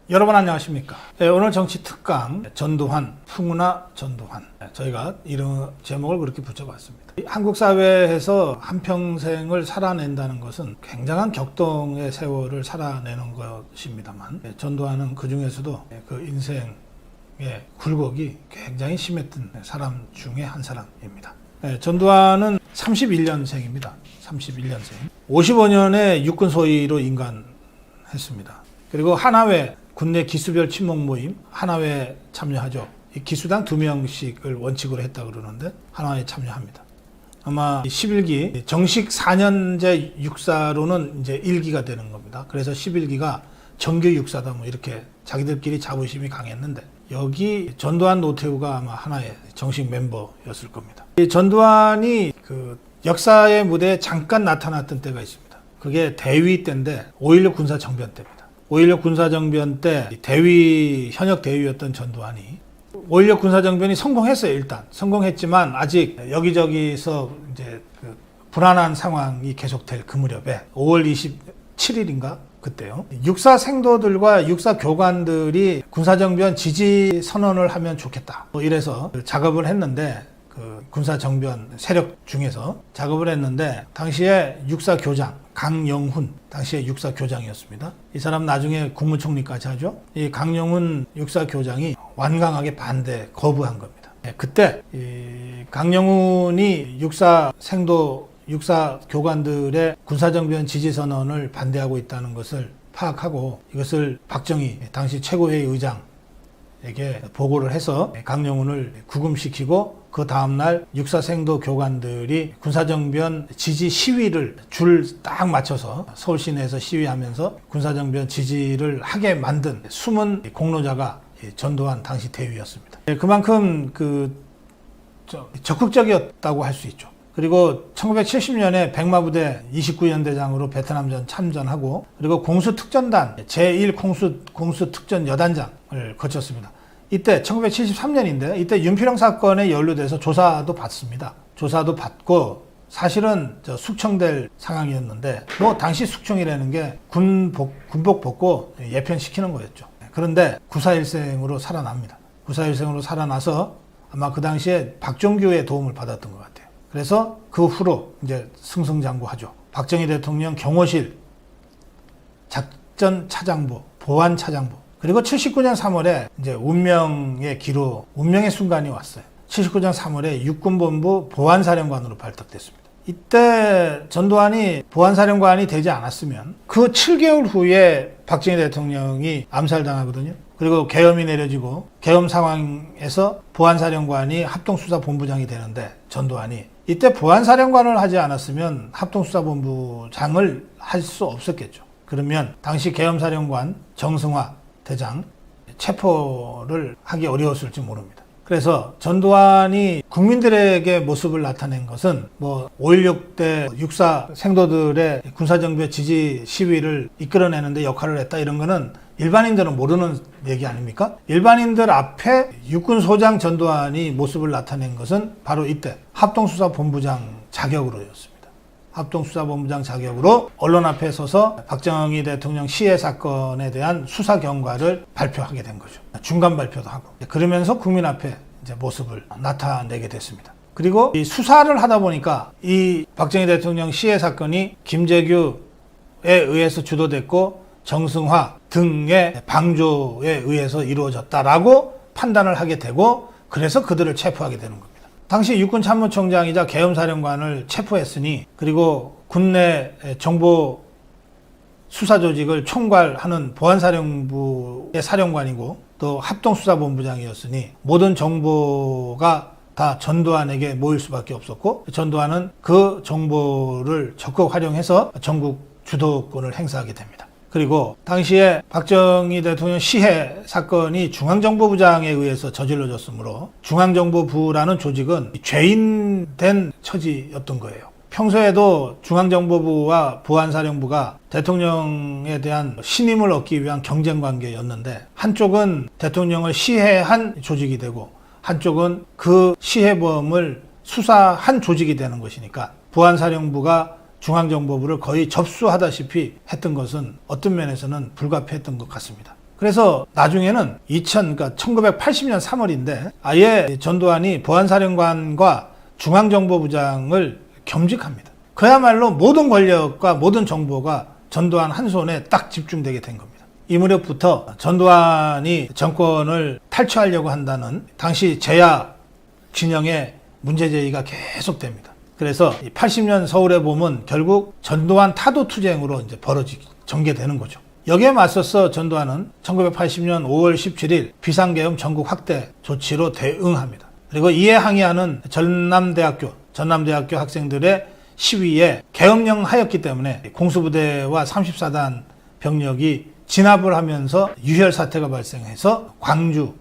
여러분 안녕하십니까? 오늘 정치 특강 전두환, 풍우나 전두환, 저희가 이런 제목을 그렇게 붙여봤습니다. 한국 사회에서 한평생을 살아낸다는 것은 굉장한 격동의 세월을 살아내는 것입니다만, 전두환은 그 중에서도 그 인생의 굴곡이 굉장히 심했던 사람 중에 한 사람입니다. 전두환은 31년생입니다. 31년생. 55년에 육군 소위로 임관했습니다. 그리고 하나회 군내 기수별 친목 모임 하나회 참여하죠. 이 기수당 2명씩을 원칙으로 했다 그러는데 하나회에 참여합니다. 아마 11기 정식 4년제 육사로는 이제 1기가 되는 겁니다. 그래서 11기가 정규 육사다 뭐 이렇게 자기들끼리 자부심이 강했는데 여기 전두환 노태우가 아마 하나의 정식 멤버였을 겁니다. 이 전두환이 그 역사의 무대에 잠깐 나타났던 때가 있습니다. 그게 대위 때인데 5.16 군사정변 때입니다. 5.16 군사정변 때 현역 대위였던 전두환이 5.16 군사정변이 성공했어요. 일단 성공했지만 아직 여기저기서 이제 그 불안한 상황이 계속될 그 무렵에 5월 27일인가 그때요. 육사 생도들과 육사 교관들이 군사정변 지지 선언을 하면 좋겠다. 뭐 이래서 작업을 했는데 그 군사정변 세력 중에서 작업을 했는데 당시에 육사 교장 강영훈 당시에 육사 교장이었습니다. 이 사람 나중에 국무총리까지 하죠. 이 강영훈 육사 교장이 완강하게 거부한 겁니다. 그때 이 강영훈이 육사 생도 육사 교관들의 군사정변 지지선언을 반대하고 있다는 것을 파악하고 이것을 박정희 당시 최고회의 의장에게 보고를 해서 강영훈을 구금시키고 그 다음날 육사생도 교관들이 군사정변 지지 시위를 줄 딱 맞춰서 서울 시내에서 시위하면서 군사정변 지지를 하게 만든 숨은 공로자가 전두환 당시 대위였습니다. 그만큼 적극적이었다고 할 수 있죠. 그리고 1970년에 백마부대 29연대장으로 베트남전 참전하고 그리고 공수특전단 제1 공수특전 여단장을 거쳤습니다. 이때 1973년인데 이때 윤필영 사건에 연루돼서 조사도 받습니다. 조사도 받고 사실은 숙청될 상황이었는데 뭐 당시 숙청이라는 게 군복 벗고 예편시키는 거였죠. 그런데 9.4일생으로 살아납니다. 9.4일생으로 살아나서 아마 그 당시에 박종규의 도움을 받았던 것 같아요. 그래서 그 후로 이제 승승장구하죠. 박정희 대통령 경호실, 작전차장부, 보안차장부. 그리고 79년 3월에 이제 운명의 순간이 왔어요. 79년 3월에 육군본부 보안사령관으로 발탁됐습니다. 이때 전두환이 보안사령관이 되지 않았으면 그 7개월 후에 박정희 대통령이 암살당하거든요. 그리고 계엄이 내려지고 계엄 상황에서 보안사령관이 합동수사본부장이 되는데 전두환이 이때 보안사령관을 하지 않았으면 합동수사본부장을 할 수 없었겠죠. 그러면 당시 계엄사령관 정승화 대장 체포를 하기 어려웠을지 모릅니다. 그래서 전두환이 국민들에게 모습을 나타낸 것은 뭐 5.16 때 육사 생도들의 군사정변 지지 시위를 이끌어내는데 역할을 했다 이런 거는 일반인들은 모르는 얘기 아닙니까? 일반인들 앞에 육군소장 전두환이 모습을 나타낸 것은 바로 이때 합동수사본부장 자격으로였습니다. 합동수사본부장 자격으로 언론 앞에 서서 박정희 대통령 시해 사건에 대한 수사 경과를 발표하게 된 거죠. 중간 발표도 하고. 그러면서 국민 앞에 이제 모습을 나타내게 됐습니다. 그리고 이 수사를 하다 보니까 이 박정희 대통령 시해 사건이 김재규에 의해서 주도됐고 정승화 등의 방조에 의해서 이루어졌다라고 판단을 하게 되고 그래서 그들을 체포하게 되는 겁니다. 당시 육군참모총장이자 계엄사령관을 체포했으니 그리고 군내 정보 수사 조직을 총괄하는 보안사령부의 사령관이고 또 합동수사본부장이었으니 모든 정보가 다 전두환에게 모일 수밖에 없었고 전두환은 그 정보를 적극 활용해서 전국 주도권을 행사하게 됩니다. 그리고 당시에 박정희 대통령 시해 사건이 중앙정보부장에 의해서 저질러졌으므로 중앙정보부라는 조직은 죄인된 처지였던 거예요. 평소에도 중앙정보부와 보안사령부가 대통령에 대한 신임을 얻기 위한 경쟁관계였는데 한쪽은 대통령을 시해한 조직이 되고 한쪽은 그 시해범을 수사한 조직이 되는 것이니까 보안사령부가 중앙정보부를 거의 접수하다시피 했던 것은 어떤 면에서는 불가피했던 것 같습니다. 그래서 나중에는 그러니까 1980년 3월인데 아예 전두환이 보안사령관과 중앙정보부장을 겸직합니다. 그야말로 모든 권력과 모든 정보가 전두환 한 손에 딱 집중되게 된 겁니다. 이 무렵부터 전두환이 정권을 탈취하려고 한다는 당시 제야 진영의 문제제기가 계속됩니다. 그래서 80년 서울의 봄은 결국 전두환 타도 투쟁으로 이제 전개되는 거죠. 여기에 맞서서 전두환은 1980년 5월 17일 비상계엄 전국 확대 조치로 대응합니다. 그리고 이에 항의하는 전남대학교 학생들의 시위에 계엄령 하였기 때문에 공수부대와 34단 병력이 진압을 하면서 유혈 사태가 발생해서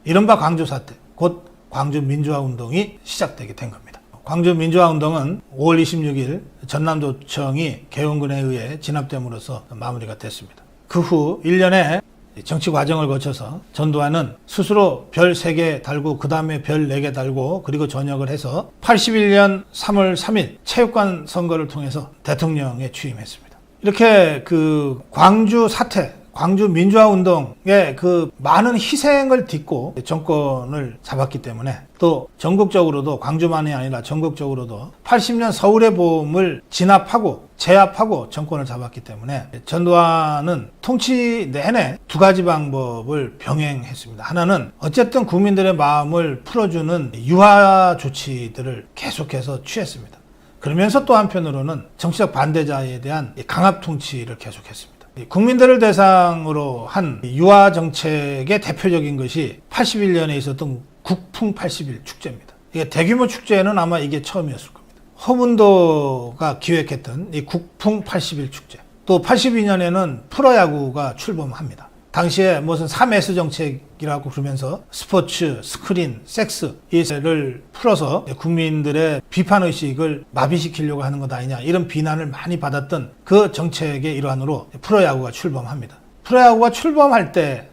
이른바 광주 사태, 곧 광주 민주화운동이 시작되게 된 겁니다. 광주 민주화운동은 5월 26일 전남도청이 계엄군에 의해 진압됨으로써 마무리가 됐습니다. 그 후 1년의 정치 과정을 거쳐서 전두환은 스스로 별 3개 달고 그 다음에 별 4개 달고 그리고 전역을 해서 81년 3월 3일 체육관 선거를 통해서 대통령에 취임했습니다. 이렇게 그 광주 사태, 광주 민주화운동의 그 많은 희생을 딛고 정권을 잡았기 때문에 또 전국적으로도 광주만이 아니라 전국적으로도 80년 서울의 봄을 진압하고 제압하고 정권을 잡았기 때문에 전두환은 통치 내내 2가지 방법을 병행했습니다. 하나는 어쨌든 국민들의 마음을 풀어주는 유화 조치들을 계속해서 취했습니다. 그러면서 또 한편으로는 정치적 반대자에 대한 강압 통치를 계속했습니다. 국민들을 대상으로 한 유화 정책의 대표적인 것이 81년에 있었던 국풍 80일 축제입니다. 이게 대규모 축제는 아마 이게 처음이었을 겁니다. 허문도가 기획했던 이 국풍 80일 축제. 또 82년에는 프로야구가 출범합니다. 당시에 무슨 3S 정책이라고 그러면서 스포츠, 스크린, 섹스 이를 풀어서 국민들의 비판의식을 마비시키려고 하는 것 아니냐 이런 비난을 많이 받았던 그 정책의 일환으로 프로야구가 출범합니다. 프로야구가 출범할 때는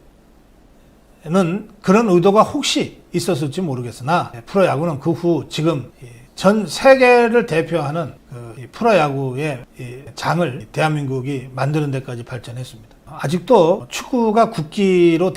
그런 의도가 혹시 있었을지 모르겠으나 프로야구는 그 후 지금 전 세계를 대표하는 프로야구의 장을 대한민국이 만드는 데까지 발전했습니다. 아직도 축구가 국기처럼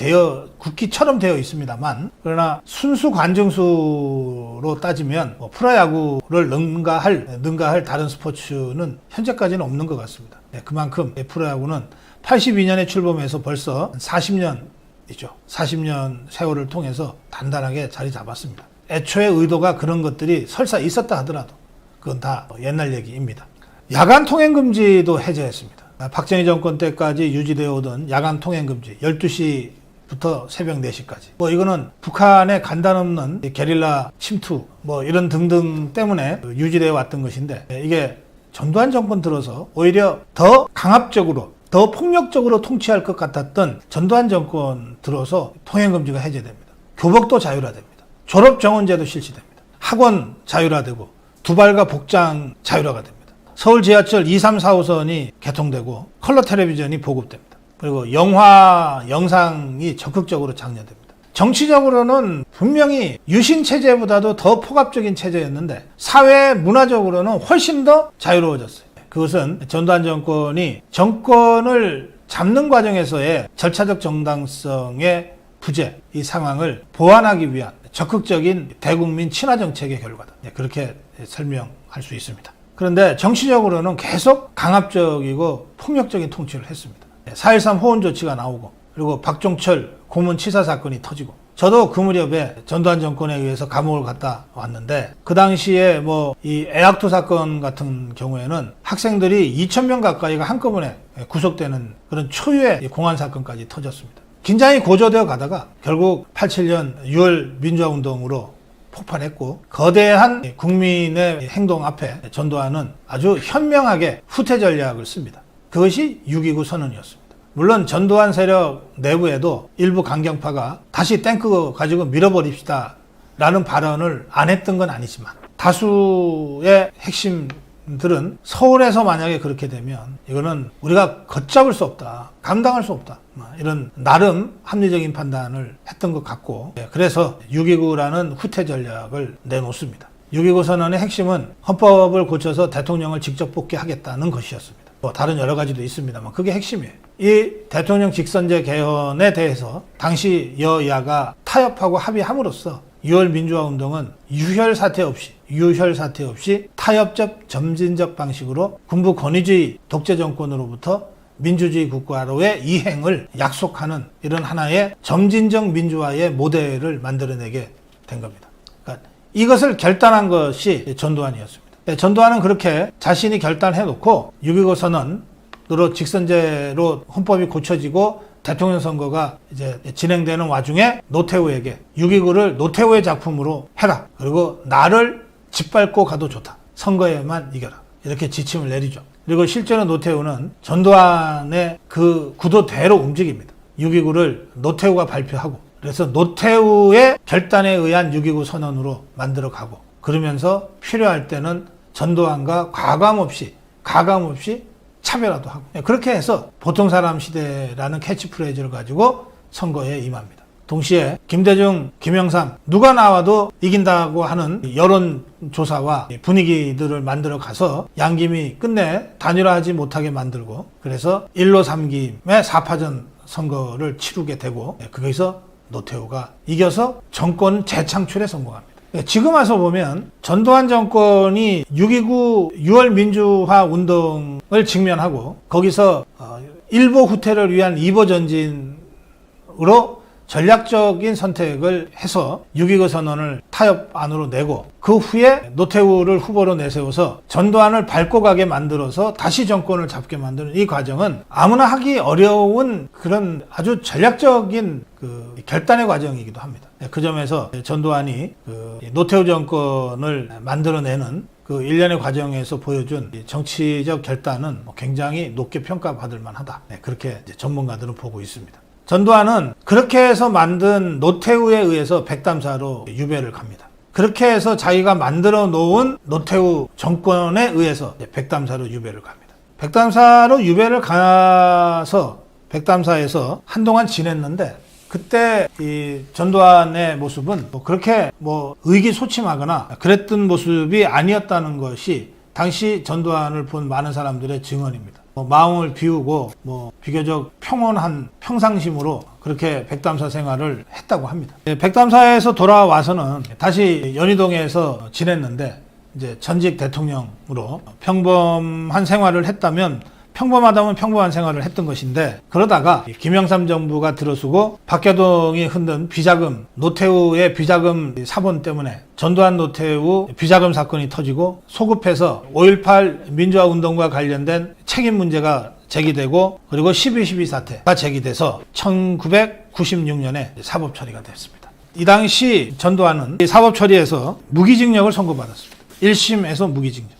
되어 있습니다만, 그러나 순수 관중수로 따지면 프로야구를 능가할 다른 스포츠는 현재까지는 없는 것 같습니다. 그만큼 프로야구는 82년에 출범해서 벌써 40년이죠. 40년 세월을 통해서 단단하게 자리 잡았습니다. 애초에 의도가 그런 것들이 설사 있었다 하더라도 그건 다 옛날 얘기입니다. 야간 통행 금지도 해제했습니다. 박정희 정권 때까지 유지되어 오던 야간 통행 금지 12시부터 새벽 4시까지. 이거는 북한의 간단없는 게릴라 침투 이런 등등 때문에 유지되어 왔던 것인데, 이게 전두환 정권 들어서 오히려 더 강압적으로 더 폭력적으로 통치할 것 같았던 전두환 정권 들어서 통행 금지가 해제됩니다. 교복도 자율화됩니다. 졸업 정원제도 실시됩니다. 학원 자율화되고 두발과 복장 자율화가 됩니다. 서울 지하철 2, 3, 4호선이 개통되고 컬러 텔레비전이 보급됩니다. 그리고 영상이 적극적으로 장려됩니다. 정치적으로는 분명히 유신 체제보다도 더 폭압적인 체제였는데 사회 문화적으로는 훨씬 더 자유로워졌어요. 그것은 전두환 정권이 정권을 잡는 과정에서의 절차적 정당성의 부재, 이 상황을 보완하기 위한 적극적인 대국민 친화 정책의 결과다. 그렇게 설명할 수 있습니다. 그런데 정치적으로는 계속 강압적이고 폭력적인 통치를 했습니다. 4.13 호원 조치가 나오고, 그리고 박종철 고문 치사 사건이 터지고, 저도 그 무렵에 전두환 정권에 의해서 감옥을 갔다 왔는데, 그 당시에 이 애학투 사건 같은 경우에는 학생들이 2,000명 가까이가 한꺼번에 구속되는 그런 초유의 공안 사건까지 터졌습니다. 긴장이 고조되어 가다가 결국 87년 6월 민주화운동으로 폭발했고, 거대한 국민의 행동 앞에 전두환은 아주 현명하게 후퇴 전략을 씁니다. 그것이 6.29 선언이었습니다. 물론 전두환 세력 내부에도 일부 강경파가 다시 탱크 가지고 밀어버립시다 라는 발언을 안 했던 건 아니지만, 다수의 핵심들은 서울에서 만약에 그렇게 되면 이거는 우리가 걷잡을 수 없다, 감당할 수 없다, 이런 나름 합리적인 판단을 했던 것 같고, 그래서 6.29라는 후퇴 전략을 내놓습니다. 6.29 선언의 핵심은 헌법을 고쳐서 대통령을 직접 뽑게 하겠다는 것이었습니다. 뭐 다른 여러 가지도 있습니다만 그게 핵심이에요. 이 대통령 직선제 개헌에 대해서 당시 여야가 타협하고 합의함으로써 6월 민주화 운동은 유혈 사태 없이 타협적 점진적 방식으로 군부 권위주의 독재 정권으로부터 민주주의 국가로의 이행을 약속하는 이런 하나의 점진적 민주화의 모델을 만들어내게 된 겁니다. 그러니까 이것을 결단한 것이 전두환이었습니다. 전두환은 그렇게 자신이 결단해놓고 6.25 선언으로 직선제로 헌법이 고쳐지고 대통령 선거가 이제 진행되는 와중에 노태우에게 6.29를 노태우의 작품으로 해라. 그리고 나를 짓밟고 가도 좋다. 선거에만 이겨라. 이렇게 지침을 내리죠. 그리고 실제로 노태우는 전두환의 그 구도대로 움직입니다. 6.29를 노태우가 발표하고 그래서 노태우의 결단에 의한 6.29 선언으로 만들어가고 그러면서 필요할 때는 전두환과 가감 없이 차별화도 하고 그렇게 해서 보통 사람 시대라는 캐치프레이즈를 가지고 선거에 임합니다. 동시에 김대중, 김영삼 누가 나와도 이긴다고 하는 여론조사와 분위기들을 만들어 가서 양김이 끝내 단일화하지 못하게 만들고 그래서 1로 3김의 4파전 선거를 치르게 되고 거기서 노태우가 이겨서 정권 재창출에 성공합니다. 지금 와서 보면 전두환 정권이 6.29 6월 민주화 운동을 직면하고 거기서 일보 후퇴를 위한 2보 전진으로 전략적인 선택을 해서 6.29 선언을 타협 안으로 내고 그 후에 노태우를 후보로 내세워서 전두환을 밟고 가게 만들어서 다시 정권을 잡게 만드는 이 과정은 아무나 하기 어려운 그런 아주 전략적인 그 결단의 과정이기도 합니다. 그 점에서 전두환이 그 노태우 정권을 만들어내는 그 일련의 과정에서 보여준 정치적 결단은 굉장히 높게 평가받을 만하다. 그렇게 전문가들은 보고 있습니다. 전두환은 그렇게 해서 만든 노태우에 의해서 백담사로 유배를 갑니다. 그렇게 해서 자기가 만들어 놓은 노태우 정권에 의해서 백담사로 유배를 갑니다. 백담사로 유배를 가서 백담사에서 한동안 지냈는데 그때 이 전두환의 모습은 그렇게 의기소침하거나 그랬던 모습이 아니었다는 것이 당시 전두환을 본 많은 사람들의 증언입니다. 마음을 비우고 비교적 평온한 평상심으로 그렇게 백담사 생활을 했다고 합니다. 백담사에서 돌아와서는 다시 연희동에서 지냈는데 이제 전직 대통령으로 평범한 생활을 했다면 평범하다면 평범한 생활을 했던 것인데 그러다가 김영삼 정부가 들어서고 박교동이 흔든 비자금, 노태우의 비자금 사본 때문에 전두환 노태우 비자금 사건이 터지고 소급해서 5.18 민주화 운동과 관련된 책임 문제가 제기되고 그리고 12.12 사태가 제기돼서 1996년에 사법 처리가 됐습니다. 이 당시 전두환은 사법 처리에서 무기징역을 선고받았습니다. 1심에서 무기징역,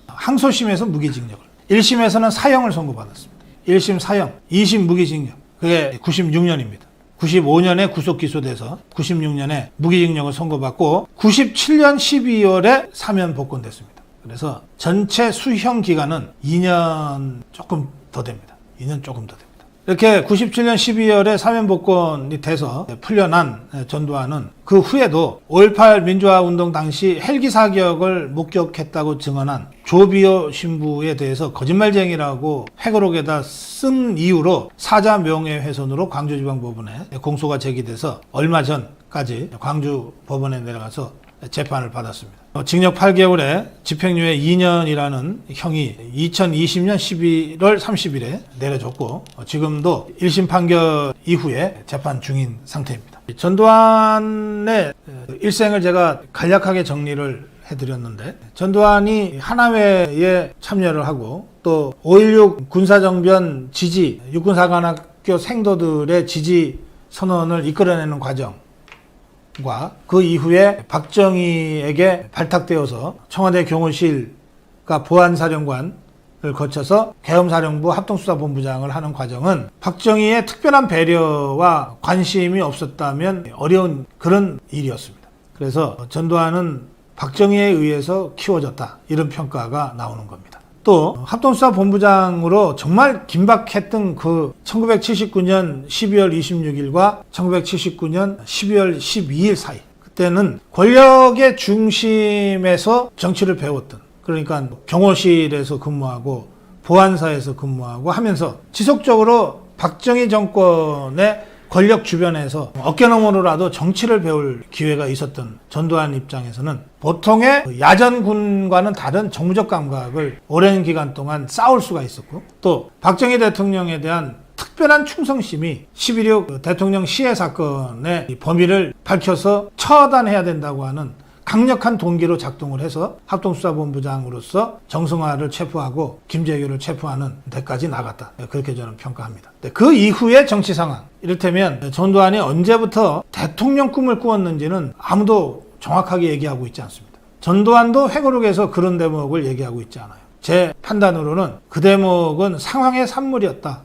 항소심에서 무기징역을 1심에서는 사형을 선고받았습니다. 1심 사형, 2심 무기징역. 그게 96년입니다. 95년에 구속 기소돼서 96년에 무기징역을 선고받고 97년 12월에 사면 복권됐습니다. 그래서 전체 수형 기간은 2년 조금 더 됩니다. 2년 조금 더 됩니다. 이렇게 97년 12월에 사면 복권이 돼서 풀려난 전두환은 그 후에도 5.18 민주화 운동 당시 헬기 사격을 목격했다고 증언한 조비오 신부에 대해서 거짓말쟁이라고 회고록에다 쓴 이유로 사자 명예훼손으로 광주지방법원에 공소가 제기돼서 얼마 전까지 광주법원에 내려가서 재판을 받았습니다. 징역 8개월에 집행유예 2년이라는 형이 2020년 11월 30일에 내려졌고 지금도 1심 판결 이후에 재판 중인 상태입니다. 전두환의 일생을 제가 간략하게 정리를 해드렸는데 전두환이 하나회에 참여를 하고 또 5.16 군사정변 지지, 육군사관학교 생도들의 지지 선언을 이끌어내는 과정 그 이후에 박정희에게 발탁되어서 청와대 경호실과 보안사령관을 거쳐서 계엄사령부 합동수사본부장을 하는 과정은 박정희의 특별한 배려와 관심이 없었다면 어려운 그런 일이었습니다. 그래서 전두환은 박정희에 의해서 키워졌다 이런 평가가 나오는 겁니다. 또 합동수사본부장으로 정말 긴박했던 그 1979년 12월 26일과 1979년 12월 12일 사이 그때는 권력의 중심에서 정치를 배웠던 그러니까 경호실에서 근무하고 보안사에서 근무하고 하면서 지속적으로 박정희 정권의 권력 주변에서 어깨너머로라도 정치를 배울 기회가 있었던 전두환 입장에서는 보통의 야전군과는 다른 정무적 감각을 오랜 기간 동안 쌓을 수가 있었고, 또 박정희 대통령에 대한 특별한 충성심이 11.6 대통령 시해 사건의 범위를 밝혀서 처단해야 된다고 하는 강력한 동기로 작동을 해서 합동수사본부장으로서 정승화를 체포하고 김재규를 체포하는 데까지 나갔다. 그렇게 저는 평가합니다. 그 이후의 정치 상황, 이를테면 전두환이 언제부터 대통령 꿈을 꾸었는지는 아무도 정확하게 얘기하고 있지 않습니다. 전두환도 회고록에서 그런 대목을 얘기하고 있지 않아요. 제 판단으로는 그 대목은 상황의 산물이었다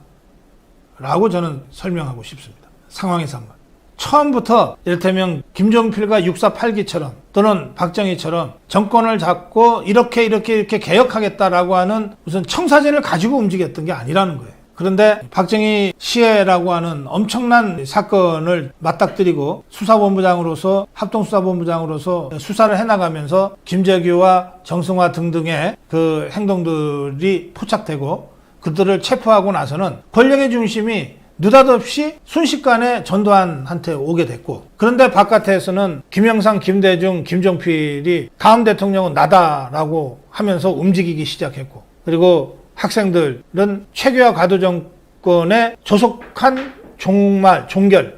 라고 저는 설명하고 싶습니다. 상황의 산물. 처음부터 이를테면 김종필과 6.4.8기처럼 또는 박정희처럼 정권을 잡고 이렇게 개혁하겠다라고 하는 무슨 청사진을 가지고 움직였던 게 아니라는 거예요. 그런데 박정희 시해라고 하는 엄청난 사건을 맞닥뜨리고 수사본부장으로서 합동수사본부장으로서 수사를 해나가면서 김재규와 정승화 등등의 그 행동들이 포착되고 그들을 체포하고 나서는 권력의 중심이 느닷없이 순식간에 전두환한테 오게 됐고, 그런데 바깥에서는 김영삼, 김대중, 김종필이 다음 대통령은 나다라고 하면서 움직이기 시작했고, 그리고 학생들은 최규하 과도 정권에 조속한 종결을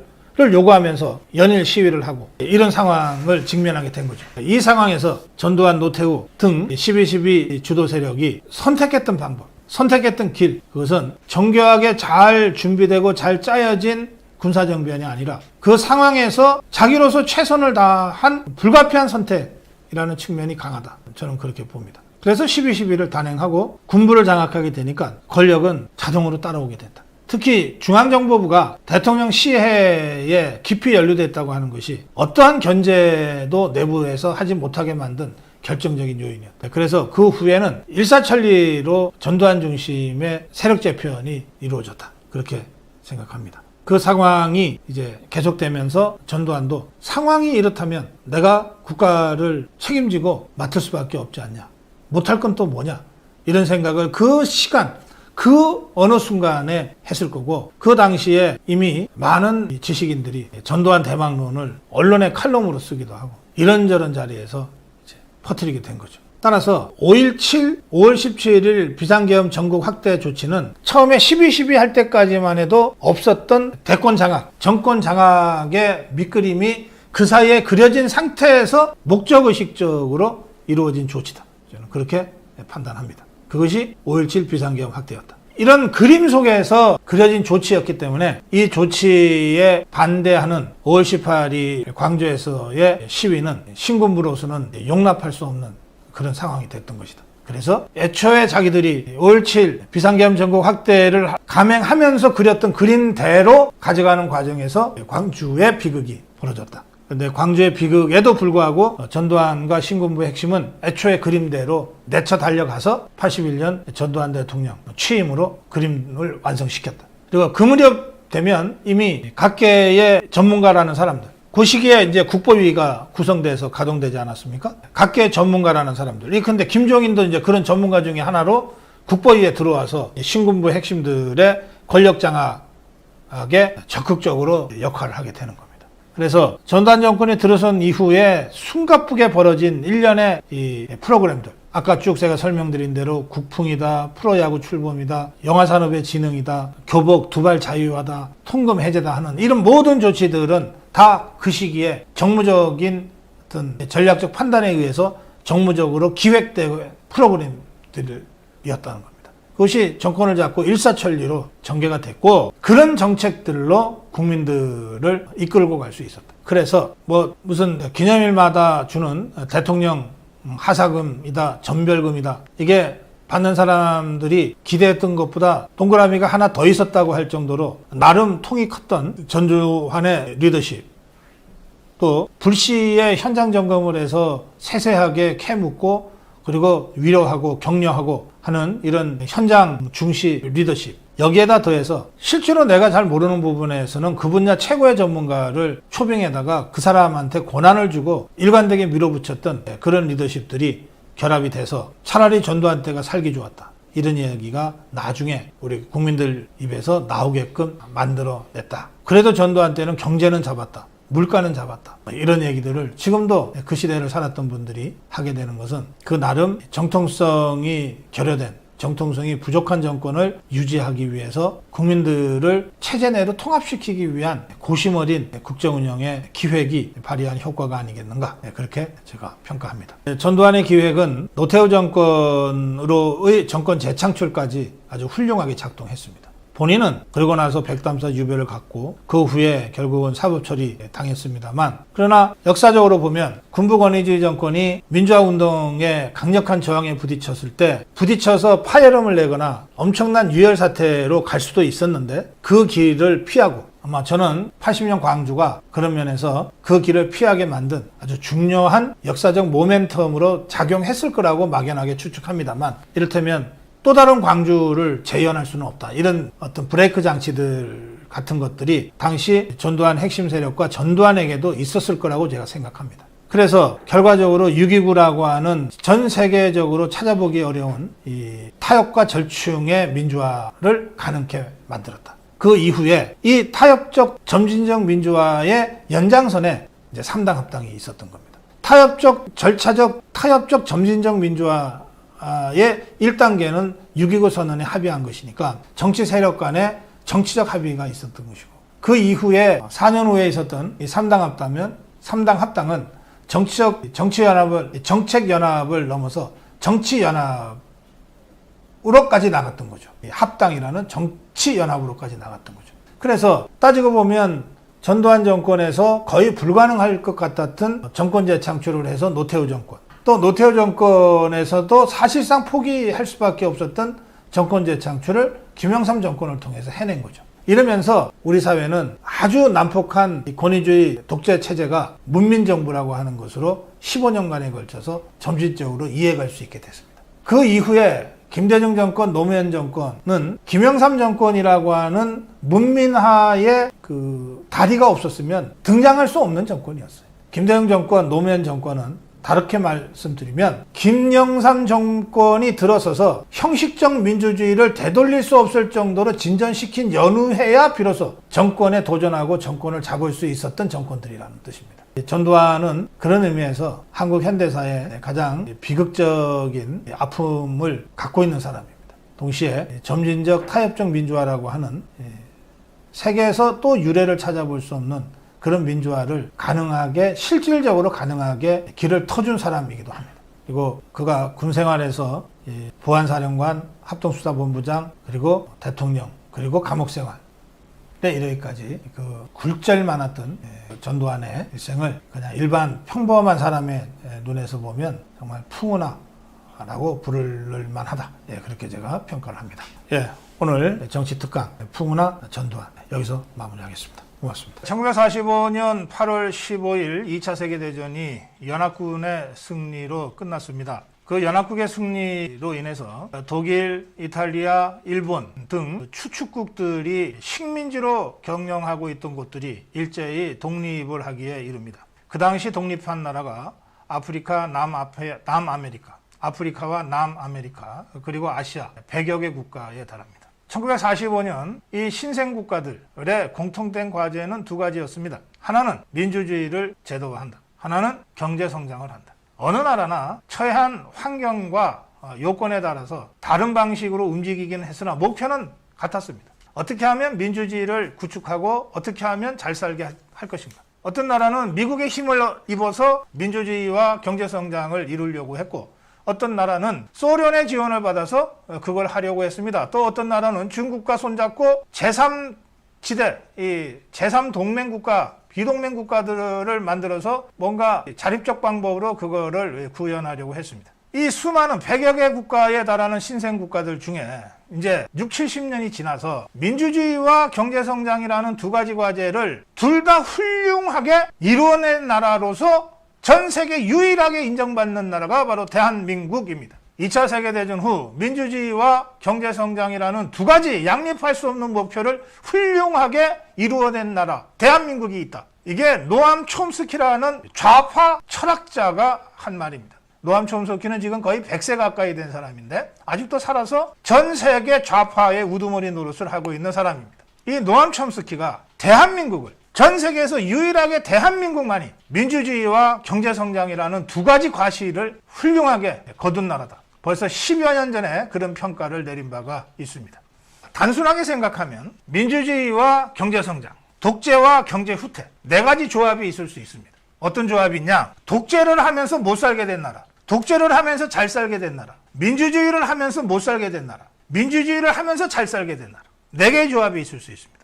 요구하면서 연일 시위를 하고 이런 상황을 직면하게 된 거죠. 이 상황에서 전두환, 노태우 등 12.12 주도 세력이 선택했던 방법, 선택했던 길, 그것은 정교하게 잘 준비되고 잘 짜여진 군사정변이 아니라 그 상황에서 자기로서 최선을 다한 불가피한 선택이라는 측면이 강하다. 저는 그렇게 봅니다. 그래서 12.12를 단행하고 군부를 장악하게 되니까 권력은 자동으로 따라오게 된다. 특히 중앙정보부가 대통령 시해에 깊이 연루됐다고 하는 것이 어떠한 견제도 내부에서 하지 못하게 만든 결정적인 요인이었다. 그래서 그 후에는 일사천리로 전두환 중심의 세력 재편이 이루어졌다. 그렇게 생각합니다. 그 상황이 이제 계속되면서 전두환도 상황이 이렇다면 내가 국가를 책임지고 맡을 수밖에 없지 않냐. 못할 건 또 뭐냐. 이런 생각을 그 시간, 그 어느 순간에 했을 거고, 그 당시에 이미 많은 지식인들이 전두환 대망론을 언론의 칼럼으로 쓰기도 하고 이런저런 자리에서 퍼뜨리게 된 거죠. 따라서 5.17, 5월 17일 비상계엄 전국 확대 조치는 처음에 12.12 할 때까지만 해도 없었던 대권 장악, 정권 장악의 밑그림이 그 사이에 그려진 상태에서 목적의식적으로 이루어진 조치다. 저는 그렇게 판단합니다. 그것이 5.17 비상계엄 확대였다. 이런 그림 속에서 그려진 조치였기 때문에 이 조치에 반대하는 5월 18일 광주에서의 시위는 신군부로서는 용납할 수 없는 그런 상황이 됐던 것이다. 그래서 애초에 자기들이 5.17 비상계엄 전국 확대를 감행하면서 그렸던 그림대로 가져가는 과정에서 광주의 비극이 벌어졌다. 그런데 광주의 비극에도 불구하고 전두환과 신군부의 핵심은 애초에 그림대로 내쳐 달려가서 81년 전두환 대통령 취임으로 그림을 완성시켰다. 그리고 그 무렵 되면 이미 각계의 전문가라는 사람들, 그 시기에 이제 국보위가 구성돼서 가동되지 않았습니까? 각계의 전문가라는 사람들. 근데 김종인도 이제 그런 전문가 중에 하나로 국보위에 들어와서 신군부 핵심들의 권력 장악에 적극적으로 역할을 하게 되는 겁니다. 그래서 전두환 정권이 들어선 이후에 숨가쁘게 벌어진 일련의 이 프로그램들, 아까 쭉 제가 설명드린 대로 국풍이다, 프로야구 출범이다, 영화산업의 진흥이다, 교복 두발 자유화다, 통금 해제다 하는 이런 모든 조치들은 다 그 시기에 정무적인 어떤 전략적 판단에 의해서 정무적으로 기획된 프로그램들이었다는 겁니다. 그것이 정권을 잡고 일사천리로 전개가 됐고, 그런 정책들로 국민들을 이끌고 갈 수 있었다. 그래서 무슨 기념일마다 주는 대통령 하사금이다, 전별금이다, 이게 받는 사람들이 기대했던 것보다 동그라미가 하나 더 있었다고 할 정도로 나름 통이 컸던 전두환의 리더십, 또 불시에 현장 점검을 해서 세세하게 캐묻고 그리고 위로하고 격려하고 하는 이런 현장 중시 리더십, 여기에다 더해서 실제로 내가 잘 모르는 부분에서는 그 분야 최고의 전문가를 초빙에다가 그 사람한테 권한을 주고 일관되게 밀어붙였던 그런 리더십들이 결합이 돼서 차라리 전두환 때가 살기 좋았다, 이런 이야기가 나중에 우리 국민들 입에서 나오게끔 만들어냈다. 그래도 전두환 때는 경제는 잡았다. 물가는 잡았다. 이런 얘기들을 지금도 그 시대를 살았던 분들이 하게 되는 것은 그 나름 정통성이 결여된, 정통성이 부족한 정권을 유지하기 위해서 국민들을 체제 내로 통합시키기 위한 고심 어린 국정운영의 기획이 발휘한 효과가 아니겠는가, 그렇게 제가 평가합니다. 전두환의 기획은 노태우 정권으로의 정권 재창출까지 아주 훌륭하게 작동했습니다. 본인은 그러고 나서 백담사 유배를 갖고 그 후에 결국은 사법 처리 당했습니다만, 그러나 역사적으로 보면 군부 권위주의 정권이 민주화운동에 강력한 저항에 부딪혀서 파열음을 내거나 엄청난 유혈 사태로 갈 수도 있었는데 그 길을 피하고, 아마 저는 80년 광주가 그런 면에서 그 길을 피하게 만든 아주 중요한 역사적 모멘텀으로 작용했을 거라고 막연하게 추측합니다만, 이를테면 또 다른 광주를 재현할 수는 없다. 이런 어떤 브레이크 장치들 같은 것들이 당시 전두환 핵심 세력과 전두환에게도 있었을 거라고 제가 생각합니다. 그래서 결과적으로 6.29라고 하는 전 세계적으로 찾아보기 어려운 이 타협과 절충의 민주화를 가능케 만들었다. 그 이후에 이 타협적 점진적 민주화의 연장선에 이제 3당 합당이 있었던 겁니다. 타협적 절차적 타협적 점진적 민주화 의 1단계는 6.29 선언에 합의한 것이니까 정치 세력 간의 정치적 합의가 있었던 것이고, 그 이후에 4년 후에 있었던 이 3당 합당은 정책연합을 넘어서 정치연합으로까지 나갔던 거죠. 합당이라는 정치연합으로까지 나갔던 거죠. 그래서 따지고 보면 전두환 정권에서 거의 불가능할 것 같았던 정권 재창출을 해서 노태우 정권, 또 노태우 정권에서도 사실상 포기할 수밖에 없었던 정권 재창출을 김영삼 정권을 통해서 해낸 거죠. 이러면서 우리 사회는 아주 난폭한 권위주의 독재 체제가 문민정부라고 하는 것으로 15년간에 걸쳐서 점진적으로 이해갈 수 있게 됐습니다. 그 이후에 김대중 정권, 노무현 정권은 김영삼 정권이라고 하는 문민화의 그 다리가 없었으면 등장할 수 없는 정권이었어요. 김대중 정권, 노무현 정권은 다르게 말씀드리면 김영삼 정권이 들어서서 형식적 민주주의를 되돌릴 수 없을 정도로 진전시킨 연후해야 비로소 정권에 도전하고 정권을 잡을 수 있었던 정권들이라는 뜻입니다. 전두환은 그런 의미에서 한국 현대사의 가장 비극적인 아픔을 갖고 있는 사람입니다. 동시에 점진적 타협적 민주화라고 하는 세계에서 또 유례를 찾아볼 수 없는 그런 민주화를 실질적으로 가능하게 길을 터준 사람이기도 합니다. 그리고 그가 군 생활에서 보안사령관, 합동수사본부장, 그리고 대통령, 그리고 감옥생활에 이르기까지 그 굴절 많았던 전두환의 일생을 그냥 일반 평범한 사람의 눈에서 보면 정말 풍운하라고 부를 만하다. 그렇게 제가 평가를 합니다. 오늘 정치특강 풍운하 전두환 여기서 마무리하겠습니다. 고맙습니다. 1945년 8월 15일 2차 세계대전이 연합군의 승리로 끝났습니다. 그 연합국의 승리로 인해서 독일, 이탈리아, 일본 등 추축국들이 식민지로 경영하고 있던 곳들이 일제히 독립을 하기에 이릅니다. 그 당시 독립한 나라가 아프리카, 아프리카와 남아메리카, 그리고 아시아 100여 개 국가에 달합니다. 1945년 이 신생국가들의 공통된 과제는 두 가지였습니다. 하나는 민주주의를 제도화한다. 하나는 경제성장을 한다. 어느 나라나 처한 환경과 요건에 따라서 다른 방식으로 움직이긴 했으나 목표는 같았습니다. 어떻게 하면 민주주의를 구축하고 어떻게 하면 잘 살게 할 것인가. 어떤 나라는 미국의 힘을 입어서 민주주의와 경제성장을 이루려고 했고, 어떤 나라는 소련의 지원을 받아서 그걸 하려고 했습니다. 또 어떤 나라는 중국과 손잡고 제3지대, 이 제3동맹국가, 비동맹국가들을 만들어서 뭔가 자립적 방법으로 그거를 구현하려고 했습니다. 이 수많은 100여 개 국가에 달하는 신생국가들 중에 이제 60-70년이 지나서 민주주의와 경제성장이라는 두 가지 과제를 둘 다 훌륭하게 이루어낸 나라로서 전 세계 유일하게 인정받는 나라가 바로 대한민국입니다. 2차 세계대전 후 민주주의와 경제성장이라는 두 가지 양립할 수 없는 목표를 훌륭하게 이루어낸 나라 대한민국이 있다. 이게 노암 촘스키라는 좌파 철학자가 한 말입니다. 노암 촘스키는 지금 거의 100세 가까이 된 사람인데 아직도 살아서 전 세계 좌파의 우두머리 노릇을 하고 있는 사람입니다. 이 노암 촘스키가 대한민국을 전 세계에서 유일하게 대한민국만이 민주주의와 경제성장이라는 두 가지 과시를 훌륭하게 거둔 나라다. 벌써 10여 년 전에 그런 평가를 내린 바가 있습니다. 단순하게 생각하면 민주주의와 경제성장, 독재와 경제 후퇴 네 가지 조합이 있을 수 있습니다. 어떤 조합이 있냐? 독재를 하면서 못 살게 된 나라, 독재를 하면서 잘 살게 된 나라, 민주주의를 하면서 못 살게 된 나라, 민주주의를 하면서 잘 살게 된 나라. 네 개의 조합이 있을 수 있습니다.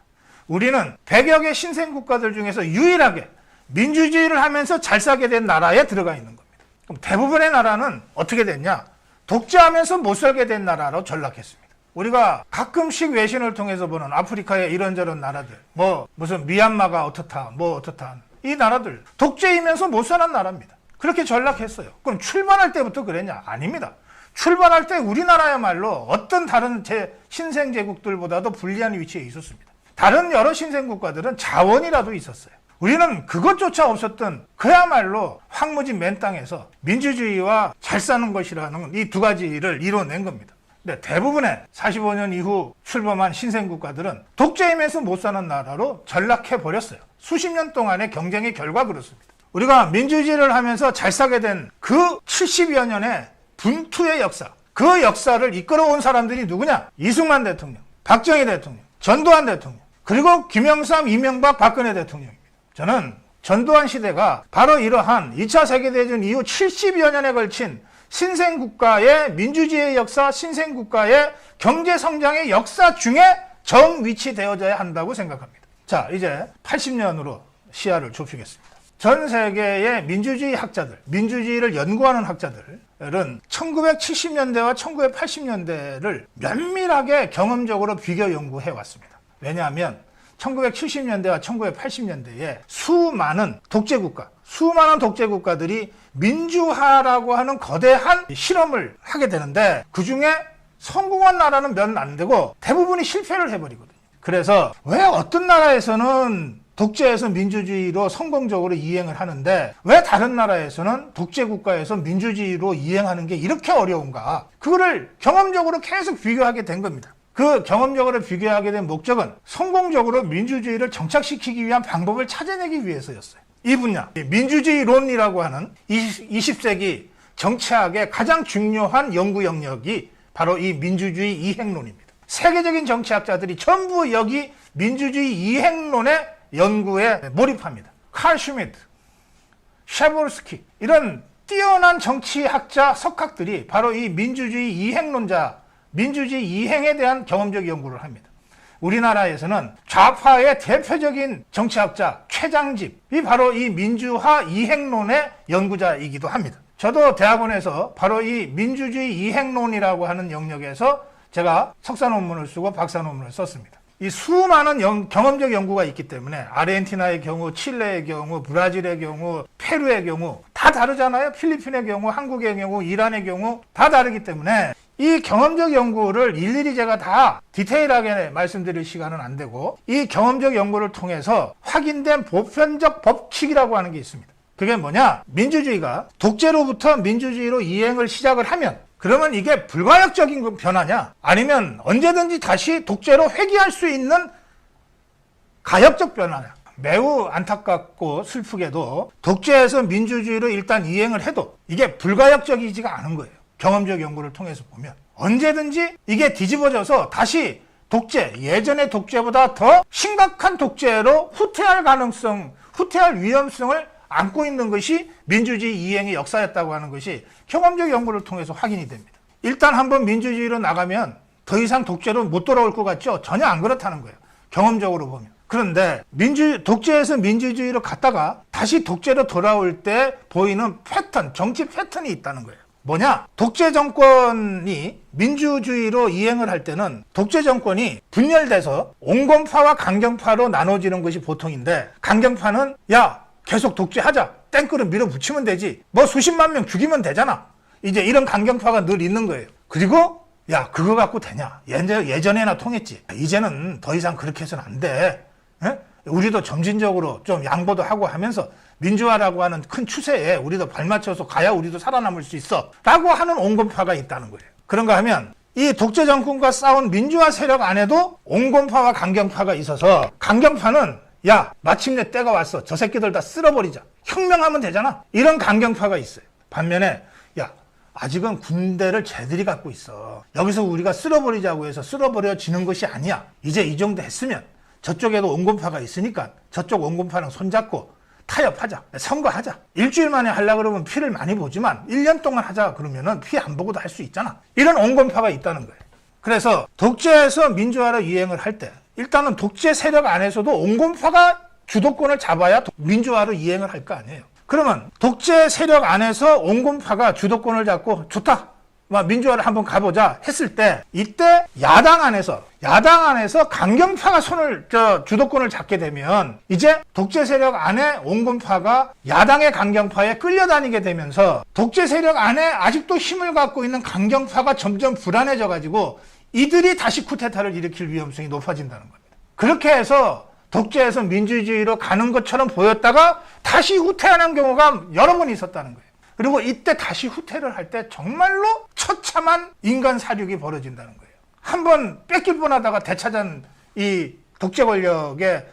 우리는 100여 개 신생국가들 중에서 유일하게 민주주의를 하면서 잘 살게 된 나라에 들어가 있는 겁니다. 그럼 대부분의 나라는 어떻게 됐냐? 독재하면서 못 살게 된 나라로 전락했습니다. 우리가 가끔씩 외신을 통해서 보는 아프리카의 이런저런 나라들, 무슨 미얀마가 어떻다, 어떻다. 이 나라들 독재이면서 못 사는 나라입니다. 그렇게 전락했어요. 그럼 출발할 때부터 그랬냐? 아닙니다. 출발할 때 우리나라야말로 어떤 다른 신생 제국들보다도 불리한 위치에 있었습니다. 다른 여러 신생 국가들은 자원이라도 있었어요. 우리는 그것조차 없었던 그야말로 황무진 맨 땅에서 민주주의와 잘 사는 것이라는 이 두 가지를 이뤄낸 겁니다. 근데 대부분의 45년 이후 출범한 신생 국가들은 독재이면서 못 사는 나라로 전락해 버렸어요. 수십 년 동안의 경쟁의 결과 그렇습니다. 우리가 민주주의를 하면서 잘 사게 된 그 70여 년의 분투의 역사, 그 역사를 이끌어온 사람들이 누구냐? 이승만 대통령, 박정희 대통령, 전두환 대통령, 그리고 김영삼, 이명박, 박근혜 대통령입니다. 저는 전두환 시대가 바로 이러한 2차 세계대전 이후 70여 년에 걸친 신생국가의 민주주의의 역사, 신생국가의 경제성장의 역사 중에 정위치되어져야 한다고 생각합니다. 자, 이제 80년으로 시야를 좁히겠습니다. 전 세계의 민주주의 학자들, 민주주의를 연구하는 학자들은 1970년대와 1980년대를 면밀하게 경험적으로 비교 연구해 왔습니다. 왜냐하면 1970년대와 1980년대에 수많은 독재국가들이 민주화라고 하는 거대한 실험을 하게 되는데 그중에 성공한 나라는 몇 안 되고 대부분이 실패를 해버리거든요. 그래서 왜 어떤 나라에서는 독재에서 민주주의로 성공적으로 이행을 하는데 왜 다른 나라에서는 독재국가에서 민주주의로 이행하는 게 이렇게 어려운가? 그거를 경험적으로 계속 비교하게 된 겁니다. 그 경험적으로 비교하게 된 목적은 성공적으로 민주주의를 정착시키기 위한 방법을 찾아내기 위해서였어요. 이 분야, 민주주의론이라고 하는 20세기 정치학의 가장 중요한 연구 영역이 바로 이 민주주의 이행론입니다. 세계적인 정치학자들이 전부 여기 민주주의 이행론의 연구에 몰입합니다. 칼 슈미트, 샤보르스키 이런 뛰어난 정치학자 석학들이 바로 이 민주주의 이행론자, 민주주의 이행에 대한 경험적 연구를 합니다. 우리나라에서는 좌파의 대표적인 정치학자 최장집이 바로 이 민주화 이행론의 연구자이기도 합니다. 저도 대학원에서 바로 이 민주주의 이행론이라고 하는 영역에서 제가 석사 논문을 쓰고 박사 논문을 썼습니다. 이 수많은 경험적 연구가 있기 때문에 아르헨티나의 경우, 칠레의 경우, 브라질의 경우, 페루의 경우 다 다르잖아요. 필리핀의 경우, 한국의 경우, 이란의 경우 다 다르기 때문에 이 경험적 연구를 일일이 제가 다 디테일하게 말씀드릴 시간은 안 되고 이 경험적 연구를 통해서 확인된 보편적 법칙이라고 하는 게 있습니다. 그게 뭐냐? 민주주의가 독재로부터 민주주의로 이행을 시작을 하면 그러면 이게 불가역적인 변화냐? 아니면 언제든지 다시 독재로 회귀할 수 있는 가역적 변화냐? 매우 안타깝고 슬프게도 독재에서 민주주의로 일단 이행을 해도 이게 불가역적이지가 않은 거예요. 경험적 연구를 통해서 보면 언제든지 이게 뒤집어져서 다시 독재, 예전의 독재보다 더 심각한 독재로 후퇴할 위험성을 안고 있는 것이 민주주의 이행의 역사였다고 하는 것이 경험적 연구를 통해서 확인이 됩니다. 일단 한번 민주주의로 나가면 더 이상 독재로 못 돌아올 것 같죠? 전혀 안 그렇다는 거예요. 경험적으로 보면. 그런데 독재에서 민주주의로 갔다가 다시 독재로 돌아올 때 보이는 패턴, 정치 패턴이 있다는 거예요. 뭐냐? 독재 정권이 민주주의로 이행을 할 때는 독재 정권이 분열돼서 온건파와 강경파로 나눠지는 것이 보통인데 강경파는 야 계속 독재하자. 땡크를 밀어붙이면 되지. 뭐 수십만 명 죽이면 되잖아. 이제 이런 강경파가 늘 있는 거예요. 그리고 야 그거 갖고 되냐. 예전에나 통했지. 이제는 더 이상 그렇게 해서는 안 돼. 우리도 점진적으로 좀 양보도 하고 하면서 민주화라고 하는 큰 추세에 우리도 발맞춰서 가야 우리도 살아남을 수 있어 라고 하는 온건파가 있다는 거예요. 그런가 하면 이 독재 정권과 싸운 민주화 세력 안에도 온건파와 강경파가 있어서, 강경파는 야 마침내 때가 왔어, 저 새끼들 다 쓸어버리자, 혁명하면 되잖아, 이런 강경파가 있어요. 반면에 야 아직은 군대를 쟤들이 갖고 있어, 여기서 우리가 쓸어버리자고 해서 쓸어버려지는 것이 아니야, 이제 이 정도 했으면 저쪽에도 온건파가 있으니까 저쪽 온건파랑 손잡고 타협하자, 선거하자. 일주일 만에 하려고 그러면 피를 많이 보지만 1년 동안 하자 그러면은 피 안 보고도 할 수 있잖아. 이런 온건파가 있다는 거예요. 그래서 독재에서 민주화로 이행을 할 때 일단은 독재 세력 안에서도 온건파가 주도권을 잡아야 민주화로 이행을 할 거 아니에요. 그러면 독재 세력 안에서 온건파가 주도권을 잡고 좋다, 민주화를 한번 가보자 했을 때, 이때 야당 안에서 강경파가 주도권을 잡게 되면 이제 독재 세력 안에 온건파가 야당의 강경파에 끌려다니게 되면서 독재 세력 안에 아직도 힘을 갖고 있는 강경파가 점점 불안해져 가지고 이들이 다시 쿠데타를 일으킬 위험성이 높아진다는 겁니다. 그렇게 해서 독재에서 민주주의로 가는 것처럼 보였다가 다시 후퇴하는 경우가 여러 번 있었다는 거예요. 그리고 이때 다시 후퇴를 할 때 정말로 처참한 인간 사륙이 벌어진다는 거예요. 한번 뺏길 뻔하다가 되찾은 이 독재 권력의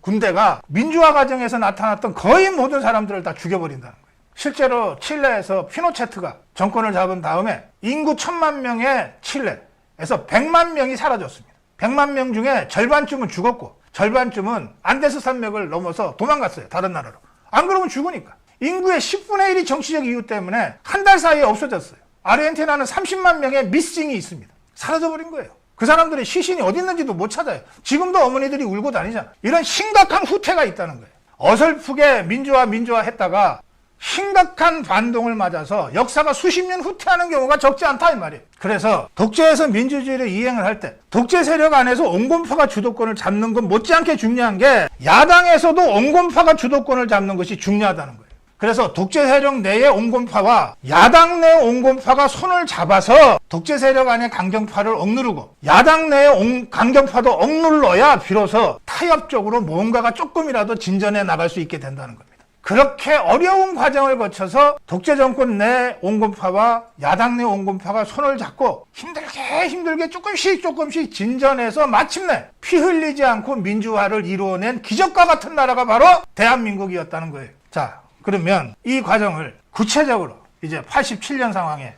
군대가 민주화 과정에서 나타났던 거의 모든 사람들을 다 죽여버린다는 거예요. 실제로 칠레에서 피노체트가 정권을 잡은 다음에 인구 1000만 명의 칠레에서 100만 명이 사라졌습니다. 100만 명 중에 절반쯤은 죽었고 절반쯤은 안데스 산맥을 넘어서 도망갔어요. 다른 나라로. 안 그러면 죽으니까. 인구의 10분의 1이 정치적 이유 때문에 한 달 사이에 없어졌어요. 아르헨티나는 30만 명의 미싱이 있습니다. 사라져버린 거예요. 그 사람들의 시신이 어디 있는지도 못 찾아요. 지금도 어머니들이 울고 다니잖아. 이런 심각한 후퇴가 있다는 거예요. 어설프게 민주화 했다가 심각한 반동을 맞아서 역사가 수십 년 후퇴하는 경우가 적지 않다 이 말이에요. 그래서 독재에서 민주주의를 이행을 할 때 독재 세력 안에서 온건파가 주도권을 잡는 건 못지않게 중요한 게, 야당에서도 온건파가 주도권을 잡는 것이 중요하다는 거예요. 그래서 독재 세력 내의 온건파와 야당 내 온건파가 손을 잡아서 독재 세력 안의 강경파를 억누르고 야당 내의 강경파도 억눌러야 비로소 타협적으로 뭔가가 조금이라도 진전해 나갈 수 있게 된다는 겁니다. 그렇게 어려운 과정을 거쳐서 독재 정권 내 온건파와 야당 내 온건파가 손을 잡고 힘들게 조금씩 진전해서 마침내 피 흘리지 않고 민주화를 이루어낸 기적과 같은 나라가 바로 대한민국이었다는 거예요. 자, 그러면 이 과정을 구체적으로 이제 87년 상황에서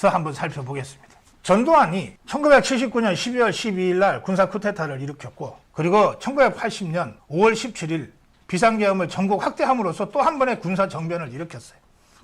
한번 살펴보겠습니다. 전두환이 1979년 12월 12일 날 군사 쿠데타를 일으켰고, 그리고 1980년 5월 17일 비상계엄을 전국 확대함으로써 또 한 번의 군사 정변을 일으켰어요.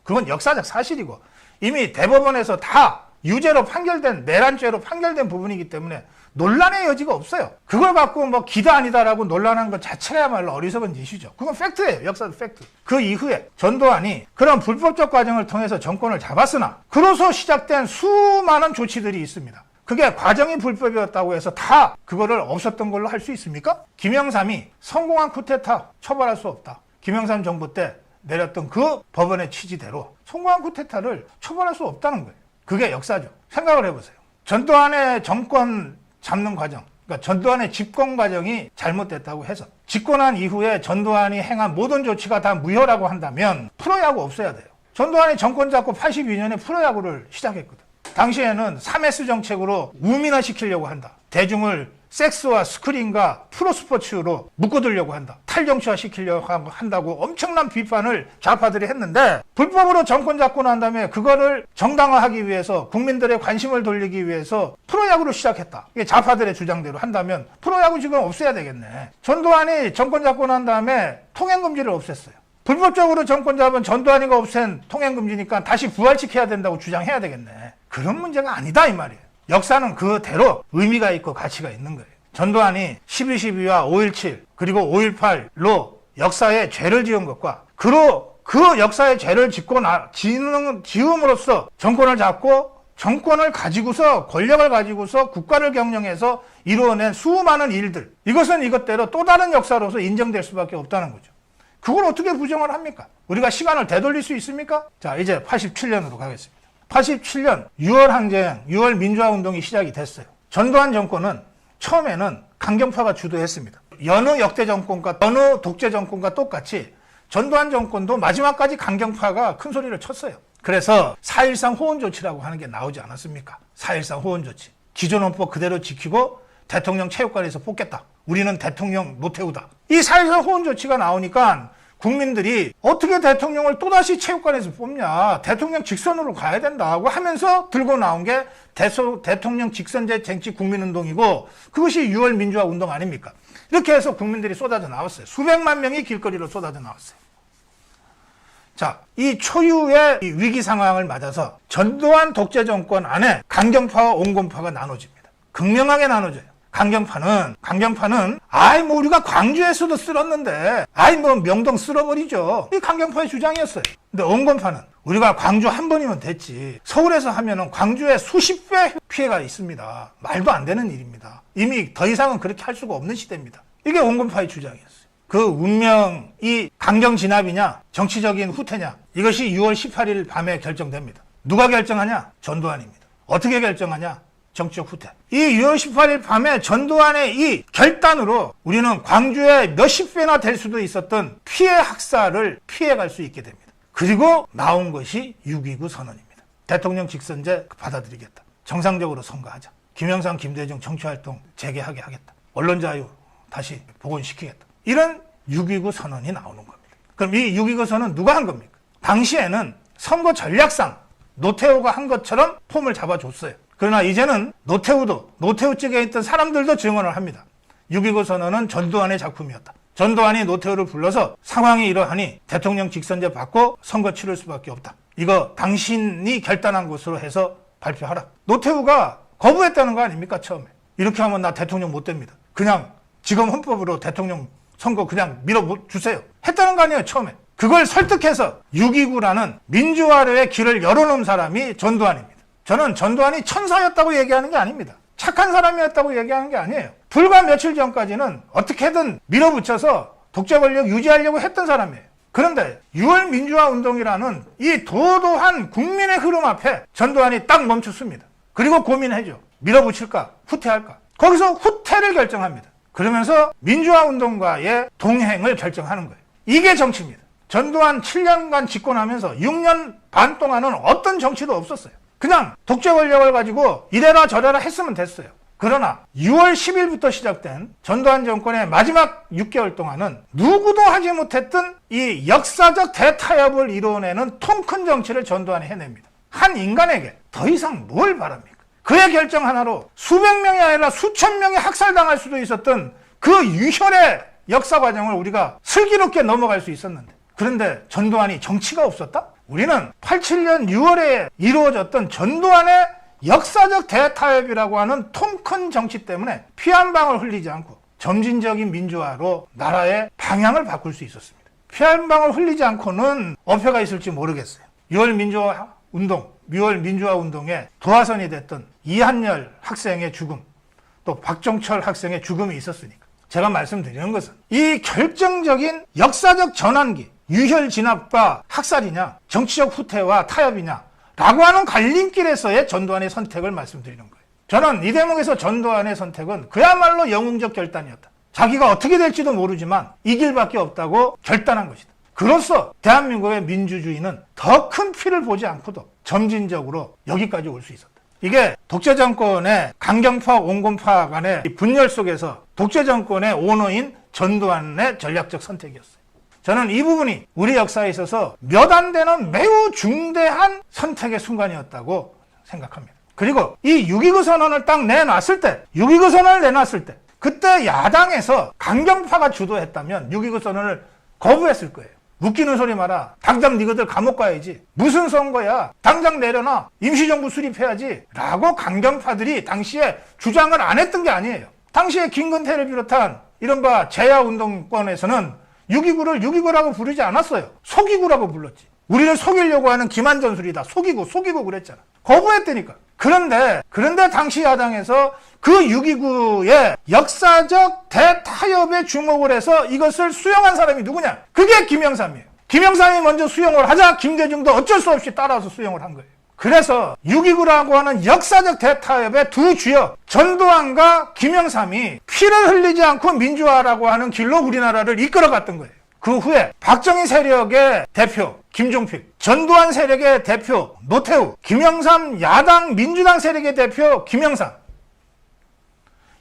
그건 역사적 사실이고 이미 대법원에서 다 유죄로 판결된, 내란죄로 판결된 부분이기 때문에 논란의 여지가 없어요. 그걸 갖고 기다 아니다라고 논란한 것 자체야말로 어리석은 짓이죠. 그건 팩트예요. 역사적 팩트. 그 이후에 전두환이 그런 불법적 과정을 통해서 정권을 잡았으나 그로서 시작된 수많은 조치들이 있습니다. 그게 과정이 불법이었다고 해서 다 그거를 없었던 걸로 할 수 있습니까? 김영삼이 성공한 쿠데타 처벌할 수 없다. 김영삼 정부 때 내렸던 그 법원의 취지대로 성공한 쿠데타를 처벌할 수 없다는 거예요. 그게 역사죠. 생각을 해보세요. 전두환의 정권 잡는 과정, 그러니까 전두환의 집권 과정이 잘못됐다고 해서 집권한 이후에 전두환이 행한 모든 조치가 다 무효라고 한다면 프로야구 없어야 돼요. 전두환이 정권 잡고 82년에 프로야구를 시작했거든. 당시에는 3S 정책으로 우민화시키려고 한다. 대중을 섹스와 스크린과 프로스포츠로 묶어두려고 한다. 탈정치화시키려고 한다고 엄청난 비판을 좌파들이 했는데, 불법으로 정권 잡고 난 다음에 그거를 정당화하기 위해서, 국민들의 관심을 돌리기 위해서 프로야구를 시작했다. 이게 좌파들의 주장대로 한다면 프로야구 지금 없애야 되겠네. 전두환이 정권 잡고 난 다음에 통행금지를 없앴어요. 불법적으로 정권 잡은 전두환이가 없앤 통행금지니까 다시 부활시켜야 된다고 주장해야 되겠네. 그런 문제가 아니다 이 말이에요. 역사는 그대로 의미가 있고 가치가 있는 거예요. 전두환이 12.12와 5.17 그리고 5.18로 역사에 죄를 지은 것과 그 역사의 죄를 지음으로써 정권을 잡고 정권을 가지고서, 권력을 가지고서 국가를 경영해서 이루어낸 수많은 일들, 이것은 이것대로 또 다른 역사로서 인정될 수밖에 없다는 거죠. 그걸 어떻게 부정을 합니까? 우리가 시간을 되돌릴 수 있습니까? 자, 이제 87년으로 가겠습니다. 87년 6월 항쟁, 6월 민주화 운동이 시작이 됐어요. 전두환 정권은 처음에는 강경파가 주도했습니다. 여느 역대 정권과 어느 독재 정권과 똑같이 전두환 정권도 마지막까지 강경파가 큰 소리를 쳤어요. 그래서 4.13 호원조치라고 하는 게 나오지 않았습니까? 4.13 호원조치. 기존 헌법 그대로 지키고 대통령 체육관에서 뽑겠다. 우리는 대통령 노태우다. 이 4.13 호원조치가 나오니까 국민들이 어떻게 대통령을 또다시 체육관에서 뽑냐. 대통령 직선으로 가야 된다고 하면서 들고 나온 게 대통령 직선제 쟁취 국민운동이고 그것이 6월 민주화 운동 아닙니까? 이렇게 해서 국민들이 쏟아져 나왔어요. 수백만 명이 길거리로 쏟아져 나왔어요. 자, 이 초유의 위기 상황을 맞아서 전두환 독재 정권 안에 강경파와 온건파가 나눠집니다. 극명하게 나눠져요. 강경파는 뭐 우리가 광주에서도 쓸었는데 뭐 명동 쓸어버리죠. 이 강경파의 주장이었어요. 근데 온건파는 우리가 광주 한 번이면 됐지. 서울에서 하면은 광주에 수십 배 피해가 있습니다. 말도 안 되는 일입니다. 이미 더 이상은 그렇게 할 수가 없는 시대입니다. 이게 온건파의 주장이었어요. 그 운명이 강경 진압이냐 정치적인 후퇴냐 이것이 6월 18일 밤에 결정됩니다. 누가 결정하냐? 전두환입니다. 어떻게 결정하냐? 정치적 후퇴. 이 6월 18일 밤에 전두환의 이 결단으로 우리는 광주에 몇십 배나 될 수도 있었던 피해 학살을 피해갈 수 있게 됩니다. 그리고 나온 것이 6.29 선언입니다. 대통령 직선제 받아들이겠다. 정상적으로 선거하자. 김영삼, 김대중 정치활동 재개하게 하겠다. 언론 자유 다시 복원시키겠다. 이런 6.29 선언이 나오는 겁니다. 그럼 이 6.29 선언은 누가 한 겁니까? 당시에는 선거 전략상 노태우가 한 것처럼 폼을 잡아줬어요. 그러나 이제는 노태우 측에 있던 사람들도 증언을 합니다. 6.29 선언은 전두환의 작품이었다. 전두환이 노태우를 불러서 상황이 이러하니 대통령 직선제 받고 선거 치를 수밖에 없다. 이거 당신이 결단한 것으로 해서 발표하라. 노태우가 거부했다는 거 아닙니까? 처음에. 이렇게 하면 나 대통령 못 됩니다. 그냥 지금 헌법으로 대통령 선거 그냥 밀어주세요. 했다는 거 아니에요, 처음에. 그걸 설득해서 6.29라는 민주화의 길을 열어놓은 사람이 전두환입니다. 저는 전두환이 천사였다고 얘기하는 게 아닙니다. 착한 사람이었다고 얘기하는 게 아니에요. 불과 며칠 전까지는 어떻게든 밀어붙여서 독재 권력 유지하려고 했던 사람이에요. 그런데 6월 민주화 운동이라는 이 도도한 국민의 흐름 앞에 전두환이 딱 멈췄습니다. 그리고 고민해죠. 밀어붙일까? 후퇴할까? 거기서 후퇴를 결정합니다. 그러면서 민주화 운동과의 동행을 결정하는 거예요. 이게 정치입니다. 전두환 7년간 집권하면서 6년 반 동안은 어떤 정치도 없었어요. 그냥 독재 권력을 가지고 이래라 저래라 했으면 됐어요. 그러나 6월 10일부터 시작된 전두환 정권의 마지막 6개월 동안은 누구도 하지 못했던 이 역사적 대타협을 이뤄내는 통 큰 정치를 전두환이 해냅니다. 한 인간에게 더 이상 뭘 바랍니까? 그의 결정 하나로 수백 명이 아니라 수천 명이 학살당할 수도 있었던 그 유혈의 역사 과정을 우리가 슬기롭게 넘어갈 수 있었는데, 그런데 전두환이 정치가 없었다? 우리는 87년 6월에 이루어졌던 전두환의 역사적 대타협이라고 하는 통 큰 정치 때문에 피 한 방울 흘리지 않고 점진적인 민주화로 나라의 방향을 바꿀 수 있었습니다. 피 한 방울 흘리지 않고는 어폐가 있을지 모르겠어요. 6월 민주화 운동에 도화선이 됐던 이한열 학생의 죽음, 또 박종철 학생의 죽음이 있었으니까 제가 말씀드리는 것은 이 결정적인 역사적 전환기, 유혈 진압과 학살이냐 정치적 후퇴와 타협이냐 라고 하는 갈림길에서의 전두환의 선택을 말씀드리는 거예요. 저는 이 대목에서 전두환의 선택은 그야말로 영웅적 결단이었다. 자기가 어떻게 될지도 모르지만 이 길밖에 없다고 결단한 것이다. 그로써 대한민국의 민주주의는 더 큰 피를 보지 않고도 점진적으로 여기까지 올 수 있었다. 이게 독재 정권의 강경파, 온건파 간의 분열 속에서 독재 정권의 오너인 전두환의 전략적 선택이었어요. 저는 이 부분이 우리 역사에 있어서 몇 안 되는 매우 중대한 선택의 순간이었다고 생각합니다. 그리고 이 6.29 선언을 딱 내놨을 때, 6.29 선언을 내놨을 때, 그때 야당에서 강경파가 주도했다면 6.29 선언을 거부했을 거예요. 웃기는 소리 마라. 당장 니거들 감옥 가야지. 무슨 선거야. 당장 내려놔. 임시정부 수립해야지. 라고 강경파들이 당시에 주장을 안 했던 게 아니에요. 당시에 김근태를 비롯한 이른바 재야운동권에서는 6.29를 6.29라고 부르지 않았어요. 속이구라고 불렀지. 우리를 속이려고 하는 기만전술이다. 속이고 그랬잖아. 거부했다니까. 그런데 당시 야당에서 그 6.29의 역사적 대타협에 주목을 해서 이것을 수용한 사람이 누구냐? 그게 김영삼이에요. 김영삼이 먼저 수용을 하자 김대중도 어쩔 수 없이 따라서 수용을 한 거예요. 그래서 6.29라고 하는 역사적 대타협의 두 주역 전두환과 김영삼이 피를 흘리지 않고 민주화라고 하는 길로 우리나라를 이끌어갔던 거예요. 그 후에 박정희 세력의 대표 김종필, 전두환 세력의 대표 노태우, 김영삼 야당 민주당 세력의 대표 김영삼,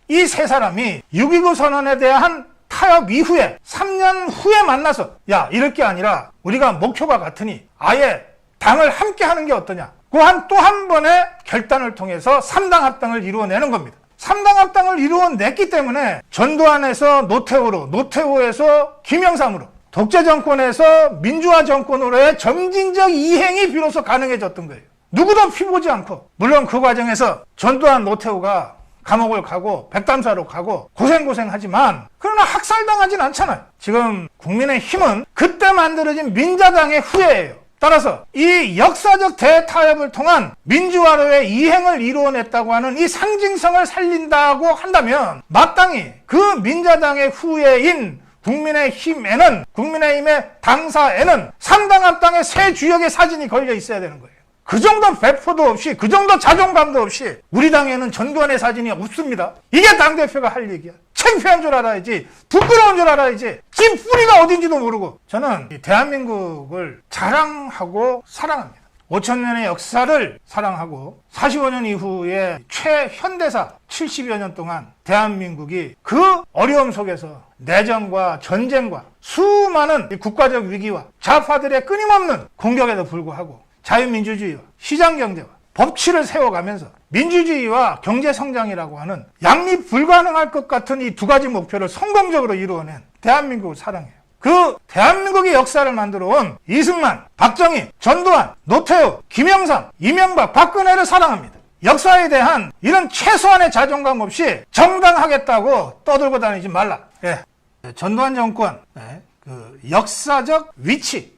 이 세 사람이 6.29 선언에 대한 타협 이후에 3년 후에 만나서 야, 이럴 게 아니라 우리가 목표가 같으니 아예 당을 함께 하는 게 어떠냐, 그 또 한 번의 결단을 통해서 3당 합당을 이루어내는 겁니다. 3당 합당을 이루어냈기 때문에 전두환에서 노태우로, 노태우에서 김영삼으로, 독재 정권에서 민주화 정권으로의 점진적 이행이 비로소 가능해졌던 거예요. 누구도 피보지 않고. 물론 그 과정에서 전두환, 노태우가 감옥을 가고 백담사로 가고 고생하지만 그러나 학살당하진 않잖아요. 지금 국민의힘은 그때 만들어진 민자당의 후예예요. 따라서 이 역사적 대타협을 통한 민주화로의 이행을 이루어냈다고 하는 이 상징성을 살린다고 한다면 마땅히 그 민자당의 후예인 국민의힘에는, 국민의힘의 당사에는 3당 합당의 새 주역의 사진이 걸려 있어야 되는 거예요. 그 정도 배포도 없이, 그 정도 자존감도 없이 우리 당에는 전두환의 사진이 없습니다. 이게 당대표가 할 얘기야. 창피한 줄 알아야지, 부끄러운 줄 알아야지, 지 뿌리가 어딘지도 모르고. 저는 이 대한민국을 자랑하고 사랑합니다. 5,000년의 역사를 사랑하고 45년 이후에 최현대사 70여 년 동안 대한민국이 그 어려움 속에서 내전과 전쟁과 수많은 국가적 위기와 좌파들의 끊임없는 공격에도 불구하고 자유민주주의와 시장경제와 법치를 세워가면서 민주주의와 경제성장이라고 하는 양립 불가능할 것 같은 이 두 가지 목표를 성공적으로 이루어낸 대한민국을 사랑해요. 그 대한민국의 역사를 만들어 온 이승만, 박정희, 전두환, 노태우, 김영삼, 이명박, 박근혜를 사랑합니다. 역사에 대한 이런 최소한의 자존감 없이 정당하겠다고 떠들고 다니지 말라. 예. 전두환 정권, 그 역사적 위치에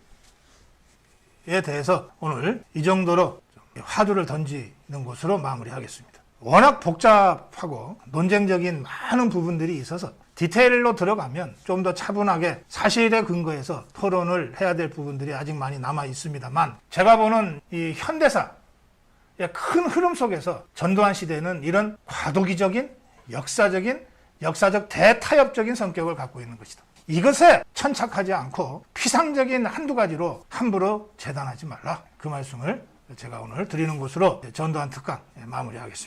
대해서 오늘 이 정도로 화두를 던지는 것으로 마무리하겠습니다. 워낙 복잡하고 논쟁적인 많은 부분들이 있어서 디테일로 들어가면 좀 더 차분하게 사실에 근거해서 토론을 해야 될 부분들이 아직 많이 남아 있습니다만, 제가 보는 이 현대사의 큰 흐름 속에서 전두환 시대는 이런 과도기적인 역사적 대타협적인 성격을 갖고 있는 것이다. 이것에 천착하지 않고 피상적인 한두 가지로 함부로 재단하지 말라. 그 말씀을 제가 오늘 드리는 것으로 전두환 특강 마무리하겠습니다.